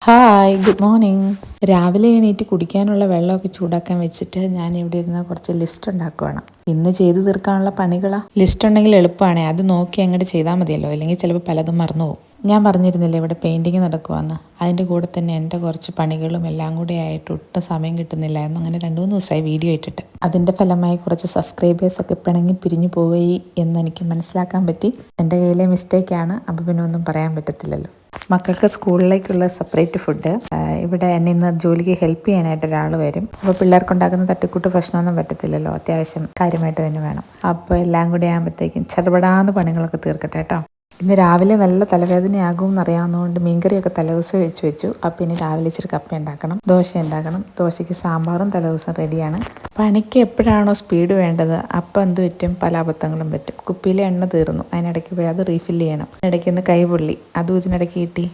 Hi good morning. രാവിലെ എണീറ്റ് കുടിക്കാനുള്ള വെള്ളമൊക്കെ ചൂടാക്കാൻ വെച്ചിട്ട് ഞാൻ ഇവിടെ ഇരുന്ന് കുറച്ച് ലിസ്റ്റ് ഉണ്ടാക്കുവാണ്. ഇന്ന് ചെയ്തു തീർക്കാനുള്ള പണികളാ. ലിസ്റ്റ് ഉണ്ടെങ്കിൽ എളുപ്പമാണ്, അത് നോക്കി അങ്ങോട്ട് ചെയ്താൽ മതിയല്ലോ, അല്ലെങ്കിൽ ചിലപ്പോൾ പലതും മറന്നു പോകും. ഞാൻ പറഞ്ഞിരുന്നില്ല ഇവിടെ പെയിൻറ്റിങ് നടക്കുവാന്ന്. അതിൻ്റെ കൂടെ തന്നെ എൻ്റെ കുറച്ച് പണികളും എല്ലാം കൂടെ ആയിട്ട് ഒട്ടും സമയം കിട്ടുന്നില്ലായിരുന്നു. അങ്ങനെ 2-3 ദിവസമായി വീഡിയോ ഇട്ടിട്ട്. അതിൻ്റെ ഫലമായി കുറച്ച് സബ്സ്ക്രൈബേഴ്സൊക്കെ പിണങ്ങി പിരിഞ്ഞു പോയി എന്നെനിക്ക് മനസ്സിലാക്കാൻ പറ്റി. എൻ്റെ കയ്യിലെ മിസ്റ്റേക്കാണ്, അപ്പോൾ പിന്നെ ഒന്നും പറയാൻ പറ്റത്തില്ലല്ലോ. മക്കൾക്ക് സ്കൂളിലേക്കുള്ള സെപ്പറേറ്റ് ഫുഡ്. ഇവിടെ എന്നെ ഇന്ന് ജോലിക്ക് ഹെൽപ്പ് ചെയ്യാനായിട്ട് ഒരാൾ വരും. അപ്പോൾ പിള്ളേർക്കുണ്ടാക്കുന്ന തട്ടിക്കൂട്ട് ഭക്ഷണമൊന്നും പറ്റത്തില്ലല്ലോ, അത്യാവശ്യം കാര്യമായിട്ട് തന്നെ വേണം. അപ്പോൾ എല്ലാം കൂടി ആകുമ്പോഴത്തേക്കും ചെറുപടാന്ന് പണികളൊക്കെ തീർക്കട്ടെ കേട്ടോ. ഇന്ന് രാവിലെ നല്ല തലവേദനയാകും എന്നറിയാവുന്നതുകൊണ്ട് മീൻകറിയൊക്കെ തലേദിവസം വെച്ചു. അപ്പോൾ ഇനി രാവിലെ ഇച്ചിരി കപ്പ ഉണ്ടാക്കണം, ദോശ ഉണ്ടാക്കണം. ദോശയ്ക്ക് സാമ്പാറും തലേദിവസം റെഡിയാണ്. പണിക്ക് എപ്പോഴാണോ സ്പീഡ് വേണ്ടത് അപ്പം എന്ത് പറ്റും, പല അബദ്ധങ്ങളും പറ്റും. കുപ്പിയിലെ എണ്ണ തീർന്നു, അതിനിടയ്ക്ക് പോയി അത് റീഫില്ല് ചെയ്യണം. ഇടയ്ക്ക് ഒന്ന് കൈ പൊള്ളി, അതും ഇതിനിടയ്ക്ക് കിട്ടി.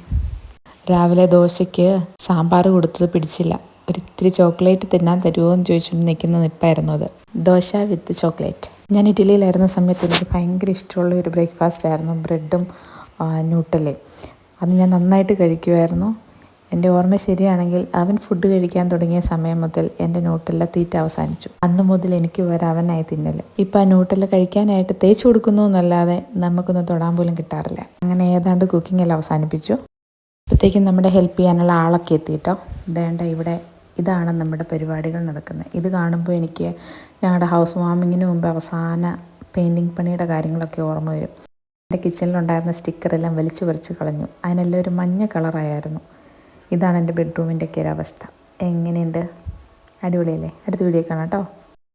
രാവിലെ ദോശയ്ക്ക് സാമ്പാർ കൊടുത്തത് പിടിച്ചില്ല. ഒരിത്തിരി ചോക്ലേറ്റ് തിന്നാൻ തരുമോ എന്ന് ചോദിച്ചുകൊണ്ട് നിൽക്കുന്ന നിപ്പായിരുന്നു അത്. ദോശ വിത്ത് ചോക്ലേറ്റ്. ഞാൻ ഇറ്റലിയിലായിരുന്ന സമയത്ത് എനിക്ക് ഭയങ്കര ഇഷ്ടമുള്ള ഒരു ബ്രേക്ക്ഫാസ്റ്റ് ആയിരുന്നു ബ്രെഡും ന്യൂട്ടലയും. അത് ഞാൻ നന്നായിട്ട് കഴിക്കുമായിരുന്നു. എൻ്റെ ഓർമ്മ ശരിയാണെങ്കിൽ അവൻ ഫുഡ് കഴിക്കാൻ തുടങ്ങിയ സമയം മുതൽ എൻ്റെ ന്യൂട്ടല തീറ്റ അവസാനിച്ചു. അന്ന് മുതൽ എനിക്ക് അവനായി തിന്നൽ. ഇപ്പം ആ ന്യൂട്ടല കഴിക്കാനായിട്ട് തേച്ച് കൊടുക്കുന്നു എന്നല്ലാതെ നമുക്കൊന്നും തൊടാൻ പോലും കിട്ടാറില്ല. അങ്ങനെ ഏതാണ്ട് കുക്കിംഗ് എല്ലാം അവസാനിപ്പിച്ചു. അപ്പോഴത്തേക്കും നമ്മുടെ ഹെൽപ്പ് ചെയ്യാനുള്ള ആളൊക്കെ എത്തിയിട്ടോ. വേണ്ട ഇവിടെ ഇതാണ് നമ്മുടെ പരിപാടികൾ നടക്കുന്നത്. ഇത് കാണുമ്പോൾ എനിക്ക് ഞങ്ങളുടെ ഹൗസ് വാമിങ്ങിന് മുമ്പ് അവസാന പെയിൻറ്റിങ് പണിയുടെ കാര്യങ്ങളൊക്കെ ഓർമ്മ വരും. എൻ്റെ കിച്ചണിലുണ്ടായിരുന്ന സ്റ്റിക്കറെല്ലാം വലിച്ചു പറിച്ച് കളഞ്ഞു. അതിനെല്ലാം ഒരു മഞ്ഞ കളറായിരുന്നു. ഇതാണ് എൻ്റെ ബെഡ്റൂമിൻ്റെയൊക്കെ ഒരു അവസ്ഥ. എങ്ങനെയുണ്ട്? അടിപൊളിയല്ലേ? അടുത്ത വീഡിയോ കാണാം കേട്ടോ.